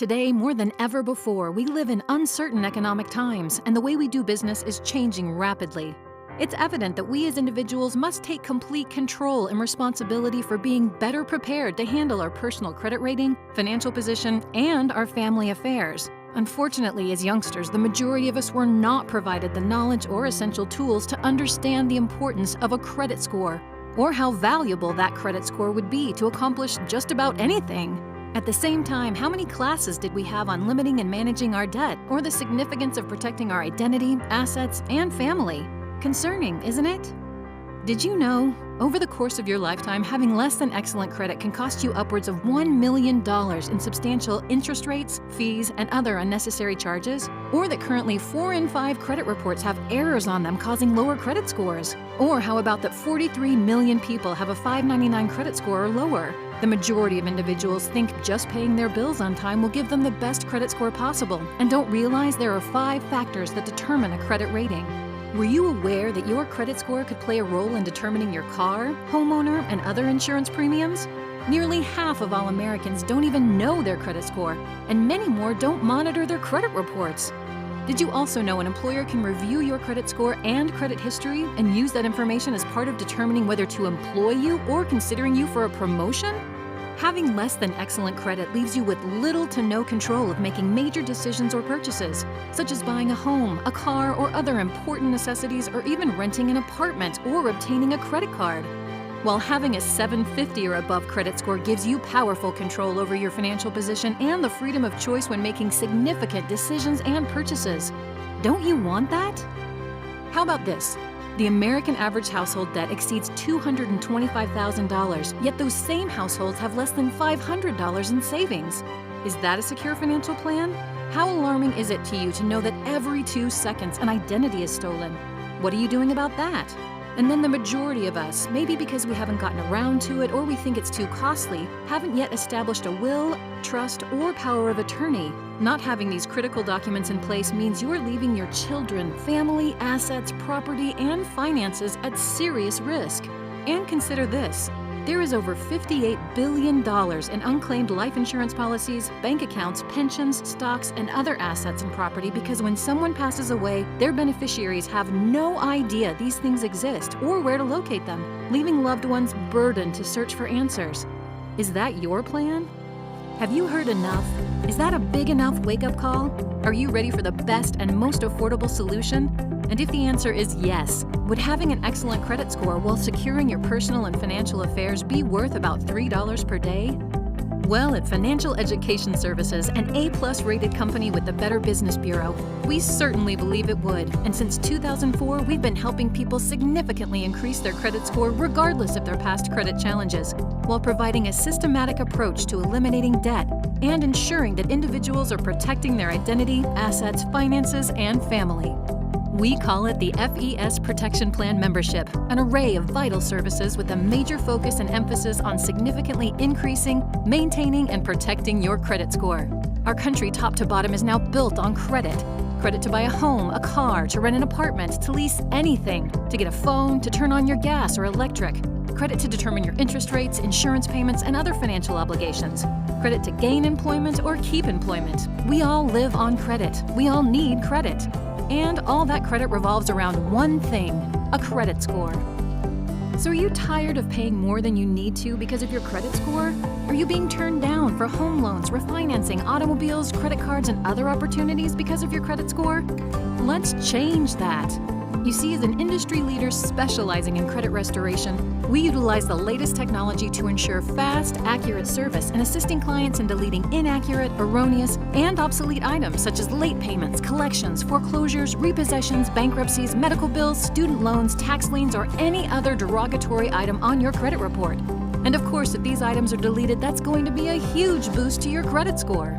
Today, more than ever before, we live in uncertain economic times, and the way we do business is changing rapidly. It's evident that we as individuals must take complete control and responsibility for being better prepared to handle our personal credit rating, financial position, and our family affairs. Unfortunately, as youngsters, the majority of us were not provided the knowledge or essential tools to understand the importance of a credit score, or how valuable that credit score would be to accomplish just about anything. At the same time, how many classes did we have on limiting and managing our debt, or the significance of protecting our identity, assets, and family? Concerning, isn't it? Did you know, over the course of your lifetime, having less than excellent credit can cost you upwards of $1 million in substantial interest rates, fees, and other unnecessary charges? Or that currently 4 in 5 credit reports have errors on them causing lower credit scores? Or how about that 43 million people have a 599 credit score or lower? The majority of individuals think just paying their bills on time will give them the best credit score possible and don't realize there are 5 factors that determine a credit rating. Were you aware that your credit score could play a role in determining your car, homeowner, and other insurance premiums? Nearly half of all Americans don't even know their credit score, and many more don't monitor their credit reports. Did you also know an employer can review your credit score and credit history and use that information as part of determining whether to employ you or considering you for a promotion? Having less than excellent credit leaves you with little to no control of making major decisions or purchases, such as buying a home, a car, or other important necessities, or even renting an apartment or obtaining a credit card. While having a 750 or above credit score gives you powerful control over your financial position and the freedom of choice when making significant decisions and purchases. Don't you want that? How about this? The American average household debt exceeds $225,000, yet those same households have less than $500 in savings. Is that a secure financial plan? How alarming is it to you to know that every 2 seconds an identity is stolen? What are you doing about that? And then the majority of us, maybe because we haven't gotten around to it or we think it's too costly, haven't yet established a will, trust, or power of attorney. Not having these critical documents in place means you are leaving your children, family, assets, property, and finances at serious risk. And consider this. There is over $58 billion in unclaimed life insurance policies, bank accounts, pensions, stocks, and other assets and property because when someone passes away, their beneficiaries have no idea these things exist or where to locate them, leaving loved ones burdened to search for answers. Is that your plan? Have you heard enough? Is that a big enough wake-up call? Are you ready for the best and most affordable solution? And if the answer is yes, would having an excellent credit score while securing your personal and financial affairs be worth about $3 per day? Well, at Financial Education Services, an A+ rated company with the Better Business Bureau, we certainly believe it would. And since 2004, we've been helping people significantly increase their credit score regardless of their past credit challenges, while providing a systematic approach to eliminating debt and ensuring that individuals are protecting their identity, assets, finances, and family. We call it the FES Protection Plan membership, an array of vital services with a major focus and emphasis on significantly increasing, maintaining, and protecting your credit score. Our country top to bottom is now built on credit. Credit to buy a home, a car, to rent an apartment, to lease anything, to get a phone, to turn on your gas or electric. Credit to determine your interest rates, insurance payments, and other financial obligations. Credit to gain employment or keep employment. We all live on credit. We all need credit. And all that credit revolves around one thing, a credit score. So are you tired of paying more than you need to because of your credit score? Are you being turned down for home loans, refinancing, automobiles, credit cards, and other opportunities because of your credit score? Let's change that. You see, as an industry leader specializing in credit restoration, we utilize the latest technology to ensure fast, accurate service and assisting clients in deleting inaccurate, erroneous, and obsolete items such as late payments, collections, foreclosures, repossessions, bankruptcies, medical bills, student loans, tax liens, or any other derogatory item on your credit report. And of course, if these items are deleted, that's going to be a huge boost to your credit score.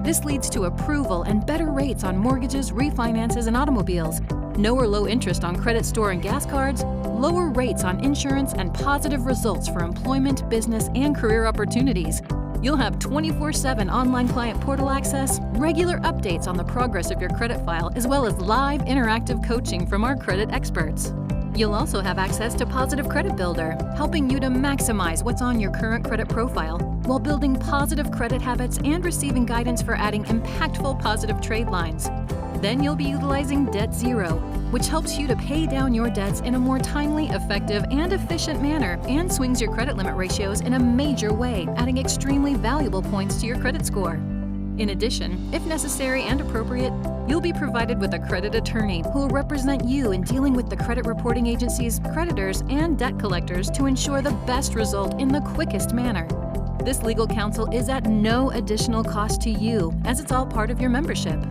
This leads to approval and better rates on mortgages, refinances, and automobiles, no or low interest on credit store and gas cards, lower rates on insurance, and positive results for employment, business, and career opportunities. You'll have 24/7 online client portal access, regular updates on the progress of your credit file, as well as live interactive coaching from our credit experts. You'll also have access to Positive Credit Builder, helping you to maximize what's on your current credit profile while building positive credit habits and receiving guidance for adding impactful positive trade lines. Then you'll be utilizing Debt Zero, which helps you to pay down your debts in a more timely, effective, and efficient manner and swings your credit limit ratios in a major way, adding extremely valuable points to your credit score. In addition, if necessary and appropriate, you'll be provided with a credit attorney who will represent you in dealing with the credit reporting agencies, creditors, and debt collectors to ensure the best result in the quickest manner. This legal counsel is at no additional cost to you, as it's all part of your membership.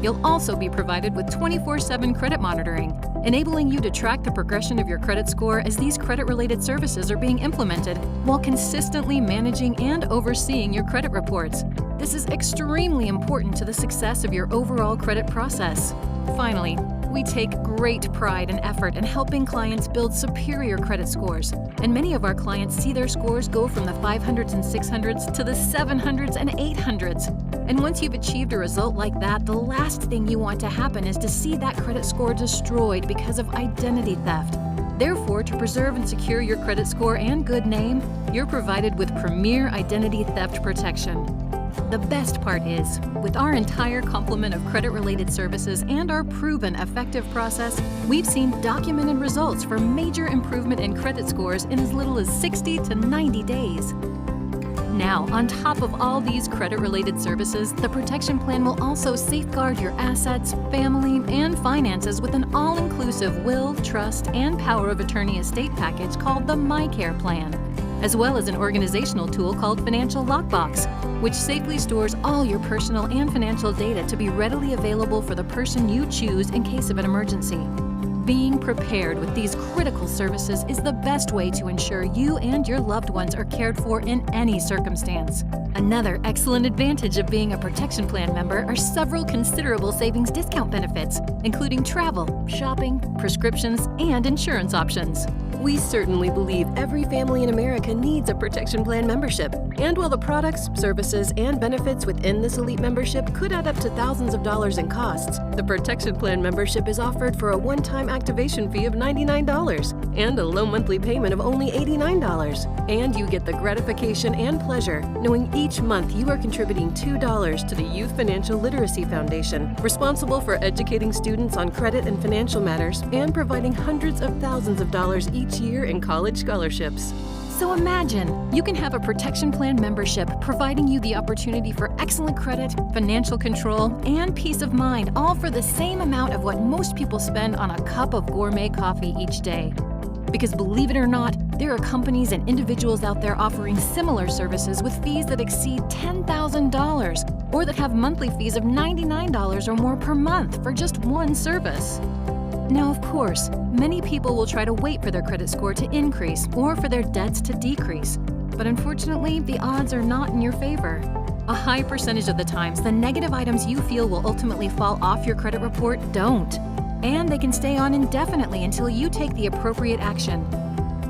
You'll also be provided with 24/7 credit monitoring, enabling you to track the progression of your credit score as these credit-related services are being implemented while consistently managing and overseeing your credit reports. This is extremely important to the success of your overall credit process. Finally, we take great pride and effort in helping clients build superior credit scores, and many of our clients see their scores go from the 500s and 600s to the 700s and 800s. And once you've achieved a result like that, the last thing you want to happen is to see that credit score destroyed because of identity theft. Therefore, to preserve and secure your credit score and good name, you're provided with premier identity theft protection. The best part is, with our entire complement of credit-related services and our proven effective process, we've seen documented results for major improvement in credit scores in as little as 60 to 90 days. Now, on top of all these credit-related services, the protection plan will also safeguard your assets, family, and finances with an all-inclusive will, trust, and power of attorney estate package called the MYCARE plan, as well as an organizational tool called Financial Lockbox, which safely stores all your personal and financial data to be readily available for the person you choose in case of an emergency. Being prepared with these critical services is the best way to ensure you and your loved ones are cared for in any circumstance. Another excellent advantage of being a protection plan member are several considerable savings discount benefits, including travel, shopping, prescriptions, and insurance options. We certainly believe every family in America needs a protection plan membership. And while the products, services, and benefits within this elite membership could add up to thousands of dollars in costs, the protection plan membership is offered for a one-time activation fee of $99 and a low monthly payment of only $89. And you get the gratification and pleasure knowing each month you are contributing $2 to the Youth Financial Literacy Foundation, responsible for educating students on credit and financial matters and providing hundreds of thousands of dollars each year in college scholarships. So imagine, you can have a protection plan membership providing you the opportunity for excellent credit, financial control, and peace of mind, all for the same amount of what most people spend on a cup of gourmet coffee each day. Because believe it or not, there are companies and individuals out there offering similar services with fees that exceed $10,000 or that have monthly fees of $99 or more per month for just one service. Now, of course, many people will try to wait for their credit score to increase or for their debts to decrease. But unfortunately, the odds are not in your favor. A high percentage of the times, the negative items you feel will ultimately fall off your credit report don't. And they can stay on indefinitely until you take the appropriate action.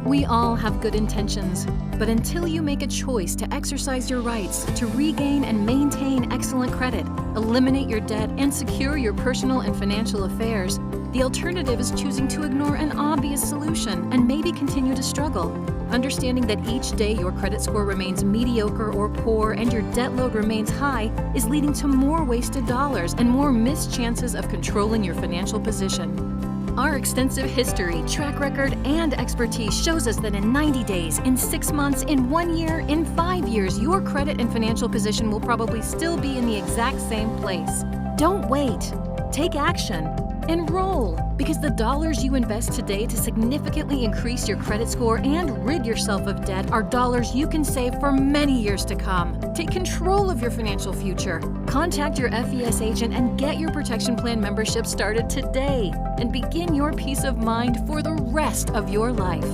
We all have good intentions, but until you make a choice to exercise your rights to regain and maintain excellent credit, eliminate your debt, and secure your personal and financial affairs, the alternative is choosing to ignore an obvious solution and maybe continue to struggle. Understanding that each day your credit score remains mediocre or poor and your debt load remains high is leading to more wasted dollars and more missed chances of controlling your financial position. Our extensive history, track record, and expertise shows us that in 90 days, in 6 months, in 1 year, in 5 years, your credit and financial position will probably still be in the exact same place. Don't wait. Take action. Enroll, because the dollars you invest today to significantly increase your credit score and rid yourself of debt are dollars you can save for many years to come. Take control of your financial future. Contact your FES agent and get your protection plan membership started today and begin your peace of mind for the rest of your life.